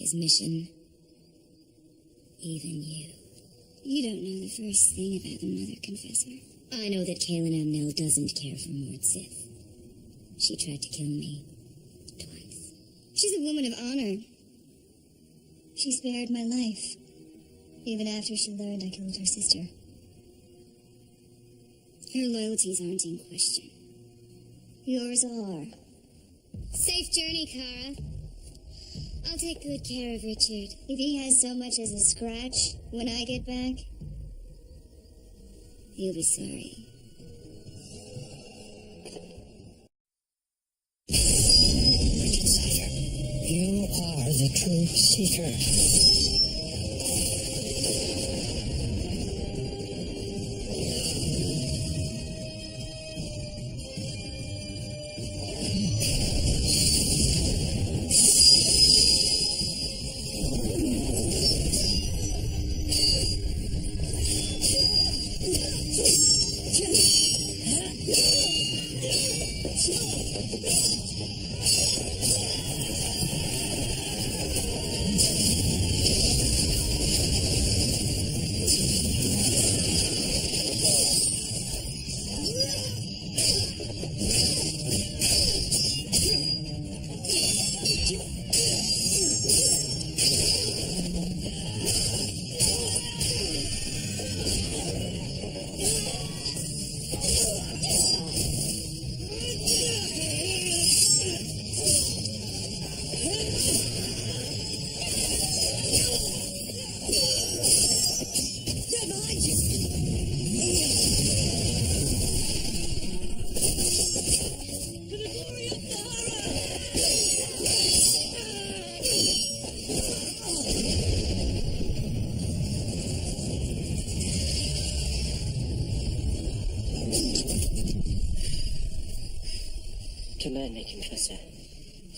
his mission, even you. You don't know the first thing about the Mother Confessor. I know that Kaelin Amnell doesn't care for Mord Sith. She tried to kill me. Twice. She's a woman of honor. She spared my life, even after she learned I killed her sister. Her loyalties aren't in question. Yours are. Safe journey, Kara. I'll take good care of Richard. If he has so much as a scratch when I get back, you'll be sorry. Richard Cypher, you are the true seeker. Command me, Confessor.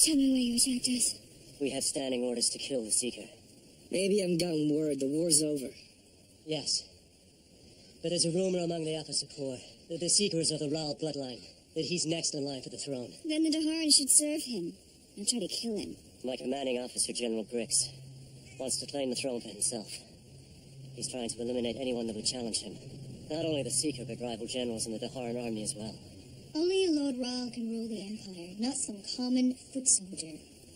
Tell me why you attacked us. We have standing orders to kill the Seeker. Maybe I'm gotten word the war's over. Yes. But there's a rumor among the Officer Corps that the Seeker is of the Raal bloodline, that he's next in line for the throne. Then the Daharan should serve him, and try to kill him. My commanding officer, General Grix, wants to claim the throne for himself. He's trying to eliminate anyone that would challenge him. Not only the Seeker, but rival generals in the Daharan army as well. Only a Lord Raal can rule the Empire, not some common foot soldier.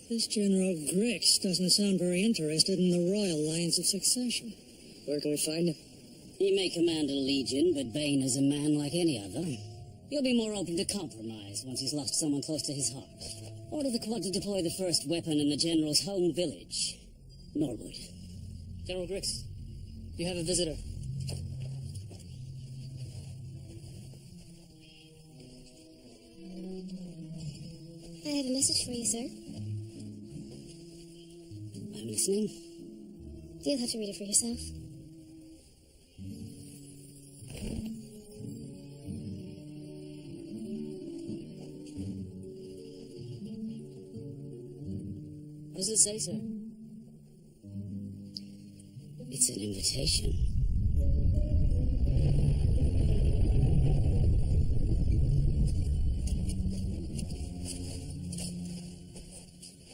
This General Grix doesn't sound very interested in the royal lines of succession. Where can we find him? He may command a legion, but Bane is a man like any other. He'll be more open to compromise once he's lost someone close to his heart. Order the Quad to deploy the first weapon in the General's home village, Norwood. General Grix, you have a visitor. I have a message for you, sir. I'm listening. You'll have to read it for yourself. What does it say, sir? It's an invitation.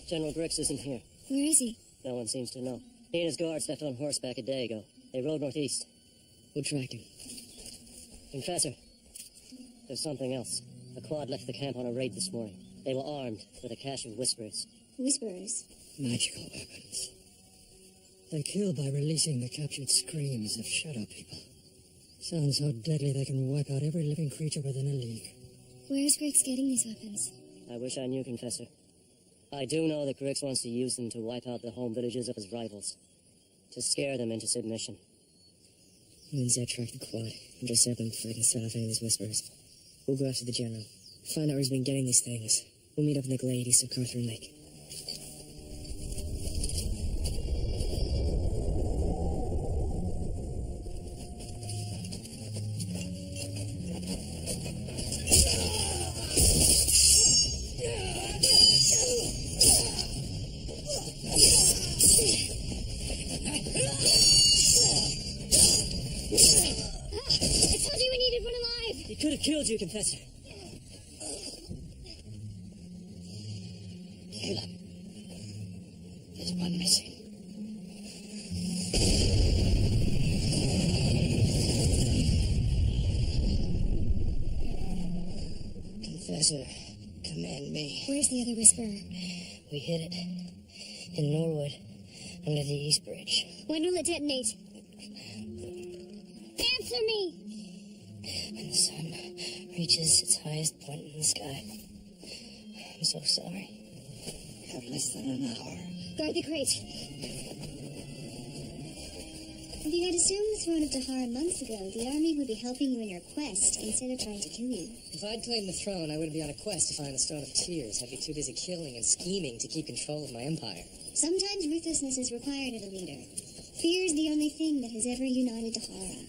General Grix isn't here. Where is he? No one seems to know. He and his guards left on horseback a day ago. They rode northeast. We'll track him. Confessor, there's something else. The Quad left the camp on a raid this morning. They were armed with a cache of whisperers. Whisperers. Magical weapons. They kill by releasing the captured screams of shadow people. Sounds so deadly they can wipe out every living creature within a league. Where's Grix getting these weapons? I wish I knew, Confessor. I do know that Grix wants to use them to wipe out the home villages of his rivals. To scare them into submission. Means I track the Quad. Intercept them before they can set off any of these whisperers. We'll go after the General. Find out where he's been getting these things. We'll meet up in the glade east of Carthorne Lake. Could have killed you, Confessor. Caleb. There's one missing. Confessor, command me. Where's the other Whisperer? We hid it. In Norwood, under the East Bridge. When will it detonate? Answer me! When the sun reaches its highest point in the sky. I'm so sorry. We have less than an hour. Guard the crate. If you had assumed the throne of Dahara months ago, the army would be helping you in your quest instead of trying to kill you. If I'd claimed the throne, I wouldn't be on a quest to find the Stone of Tears. I'd be too busy killing and scheming to keep control of my empire. Sometimes ruthlessness is required of a leader. Fear is the only thing that has ever united Dahara.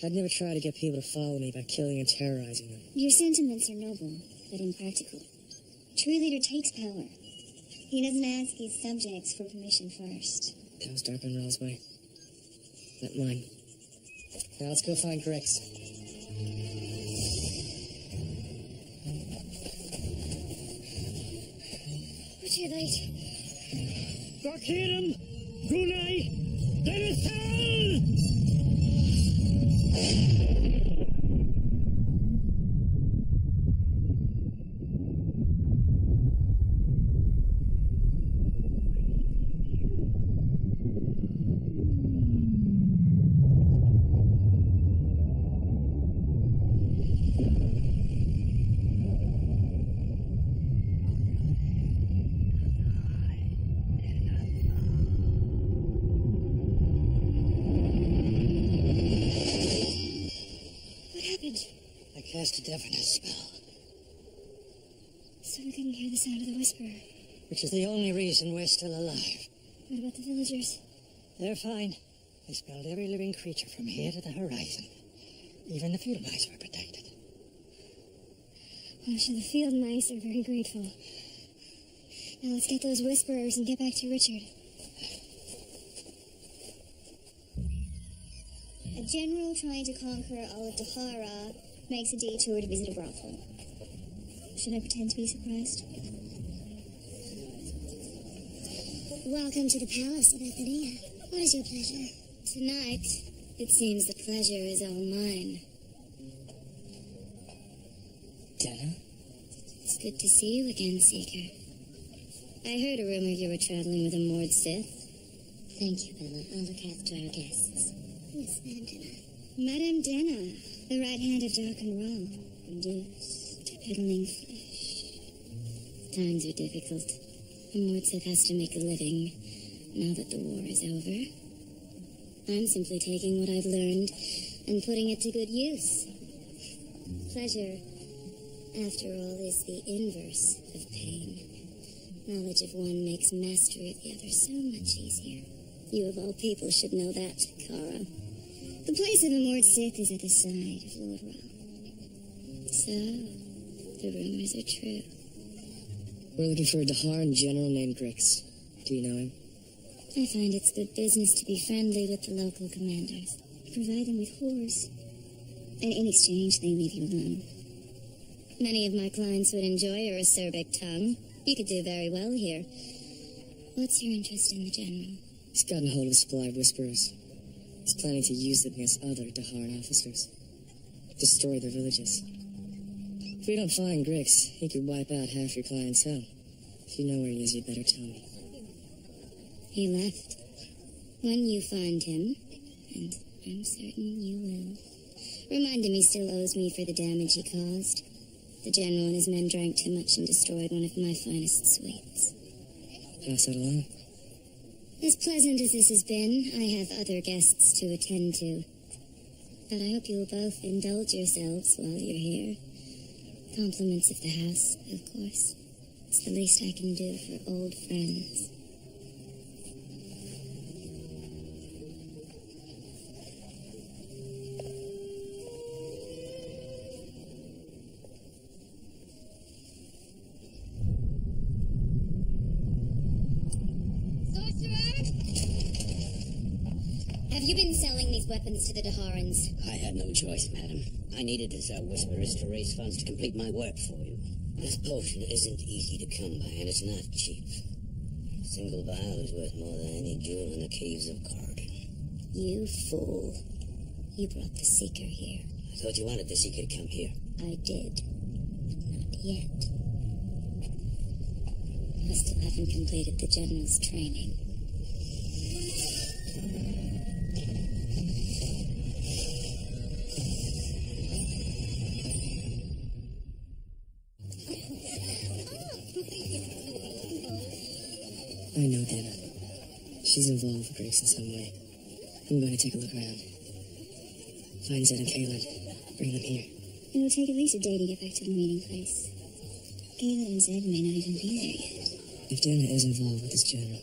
I'd never try to get people to follow me by killing and terrorizing them. Your sentiments are noble, but impractical. A true leader takes power. He doesn't ask his subjects for permission first. That was Dark Monroe's way. Not mine. Now let's go find Grix. We're too late. Gorkirim! Gunai! Denisal! Cast a deafness spell. So we couldn't hear the sound of the Whisperer. Which is the only reason we're still alive. What about the villagers? They're fine. They spelled every living creature from here to the horizon. Even the field mice were protected. I'm sure the field mice are very grateful. Now let's get those Whisperers and get back to Richard. A general trying to conquer all of Dahara makes a detour to visit a brothel. Should I pretend to be surprised? Welcome to the palace of Athenia. What is your pleasure? Tonight, it seems the pleasure is all mine. Dana? It's good to see you again, Seeker. I heard a rumor you were traveling with a moored Sith. Thank you, Bella. I'll look after our guests. Yes, Madame Dana. Madame Dana, the right hand of Dark and Raw, reduced to peddling flesh. Times are difficult. A moored Sith has to make a living now that the war is over. I'm simply taking what I've learned and putting it to good use. Pleasure, after all, is the inverse of pain. Knowledge of one makes mastery of the other so much easier. You of all people should know that, Kara. The place of the moored Sith is at the side of Lord Ra. So, the rumors are true. We're looking for a Daharan general named Grix. Do you know him? I find it's good business to be friendly with the local commanders. Provide them with whores. And in exchange, they leave you alone. Many of my clients would enjoy your acerbic tongue. You could do very well here. What's your interest in the general? He's gotten hold of a supply of Whisperers. He's planning to use them against other Daharan officers. Destroy their villages. If we don't find Grix, he could wipe out half your clientele. If you know where he is, you'd better tell me. He left. When you find him, and I'm certain you will, remind him he still owes me for the damage he caused. The general and his men drank too much and destroyed one of my finest sweets. Pass that along. As pleasant as this has been, I have other guests to attend to. But I hope you will both indulge yourselves while you're here. Compliments of the house, of course. It's the least I can do for old friends. Have you been selling these weapons to the Daharans? I had no choice, madam. I needed to sell Whisperers to raise funds to complete my work for you. This potion isn't easy to come by, and it's not cheap. single vial is worth more than any jewel in the caves of Corrigan. You fool. You brought the Seeker here. I thought you wanted the Seeker to come here. I did. Not yet. I still haven't completed the General's training. I know Dana. She's involved with Griggs in some way. I'm going to take a look around. Find Zed and Kaylin. Bring them here. It will take at least a day to get back to the meeting place. Kaylin and Zed may not even be there yet. If Dana is involved with this general,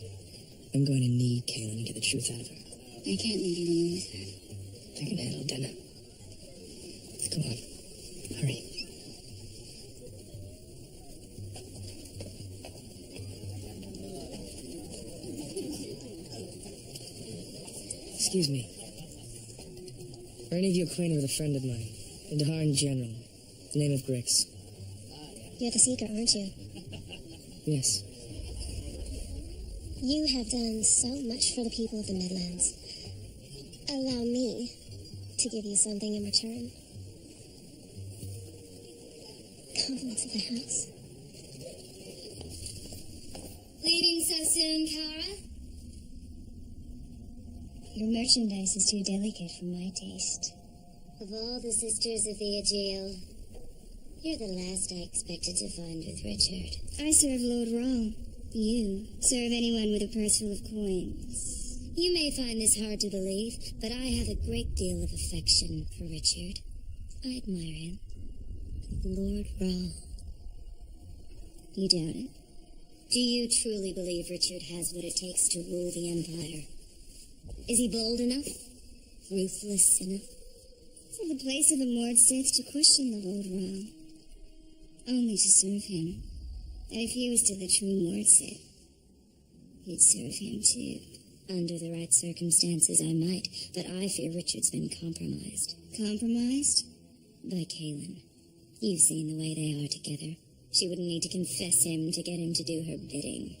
I'm going to need Kaylin to get the truth out of her. I can't leave you alone with her. I can handle Dana. Come on. Hurry. Excuse me. Are any of you acquainted with a friend of mine? A Daharan general. The name of Griggs. You're the Seeker, aren't you? Yes. You have done so much for the people of the Midlands. Allow me to give you something in return. Compliments of the house. Leaving so soon, Kara? Your merchandise is too delicate for my taste. Of all the sisters of the Aegeal, you're the last I expected to find with Richard. I serve Lord Rahl. You serve anyone with a purse full of coins. You may find this hard to believe, but I have a great deal of affection for Richard. I admire him. Lord Rahl. You doubt it? Do you truly believe Richard has what it takes to rule the Empire? Is he bold enough? Ruthless enough? For the place of a Mord Sith to question the Lord Rahl. Only to serve him. And if he was still a true Mord Sith, you'd serve him too. Under the right circumstances, I might, but I fear Richard's been compromised. Compromised? By Kaylin. You've seen the way they are together. She wouldn't need to confess him to get him to do her bidding.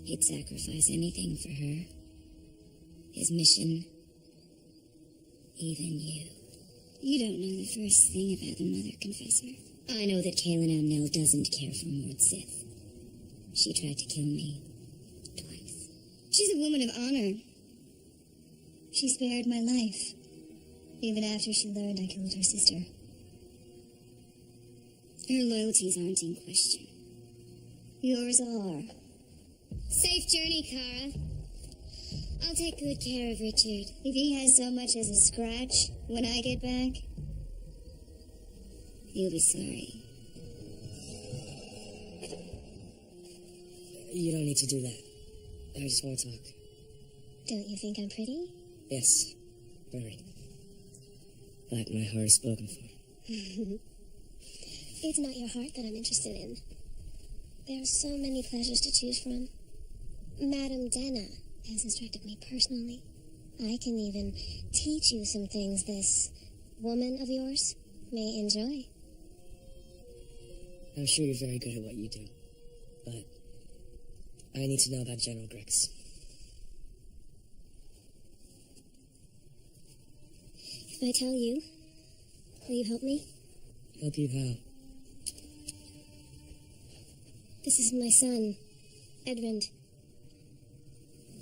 He'd sacrifice anything for her. His mission. Even you. You don't know the first thing about the Mother Confessor. I know that Kaylin Amnell doesn't care for Mord Sith. She tried to kill me. Twice. She's a woman of honor. She spared my life. Even after she learned I killed her sister. Her loyalties aren't in question. Yours are. Safe journey, Kara. I'll take good care of Richard. If he has so much as a scratch when I get back, you'll be sorry. You don't need to do that. I just want to talk. Don't you think I'm pretty? Yes, very. Like my heart is spoken for. It's not your heart that I'm interested in. There are so many pleasures to choose from. Madame Dana has instructed me personally. I can even teach you some things this woman of yours may enjoy. I'm sure you're very good at what you do, but I need to know about General Griggs. If I tell you, will you help me? Help you how? This is my son, Edmund.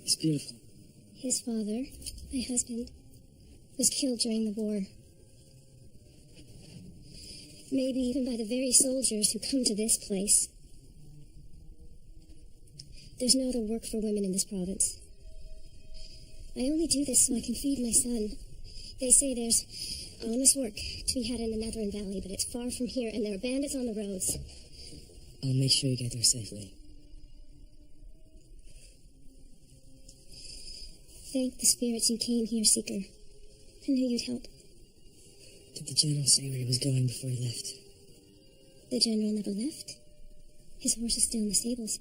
He's beautiful. His father, my husband, was killed during the war. Maybe even by the very soldiers who come to this place. There's no other work for women in this province. I only do this so I can feed my son. They say there's honest work to be had in the Netherin Valley, but it's far from here, and there are bandits on the roads. I'll make sure you get there safely. Thank the spirits you came here, Seeker. I knew you'd help. Did the general say where he was going before he left? The general never left. His horse is still in the stables.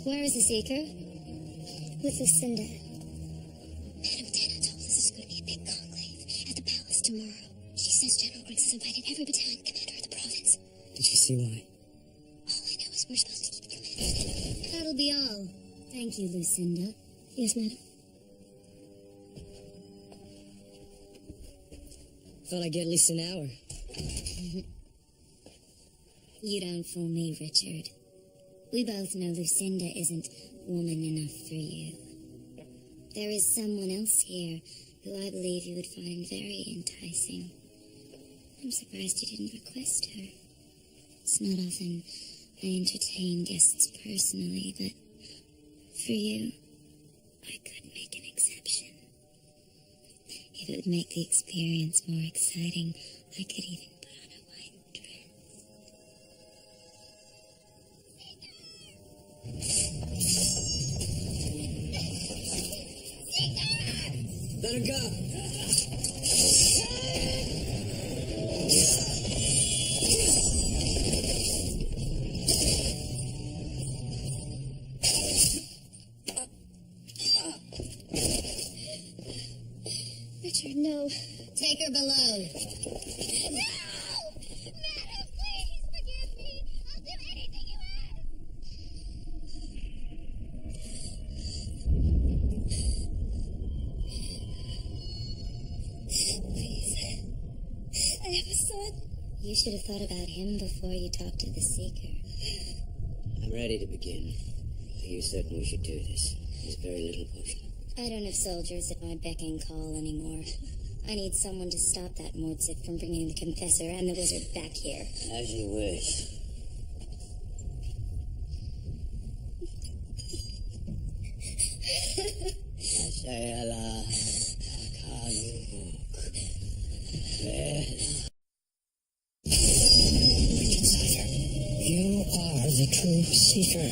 Where is the Seeker? With Lucinda. Madame Dana told us there's going to be a big conclave at the palace tomorrow. She says General Griggs has invited every battalion commander of the see why. All I know is we're supposed to keep it coming. That'll be all. Thank you, Lucinda. Yes, madam. Thought I'd get at least an hour. You don't fool me, Richard. We both know Lucinda isn't woman enough for you. There is someone else here who I believe you would find very enticing. I'm surprised you didn't request her. It's not often I entertain guests personally, but for you, I could make an exception. If it would make the experience more exciting, I could even put on a white dress. Let her go! Richard, no. Take her below. No! Madam, please forgive me. I'll do anything you ask. Please. I have a son. You should have thought about him before you talked to the Seeker. I'm ready to begin. Are you certain we should do this? There's very little potion. I don't have soldiers at my beck and call anymore. I need someone to stop that Mordsith from bringing the Confessor and the Wizard back here. As you wish. You are the true seeker.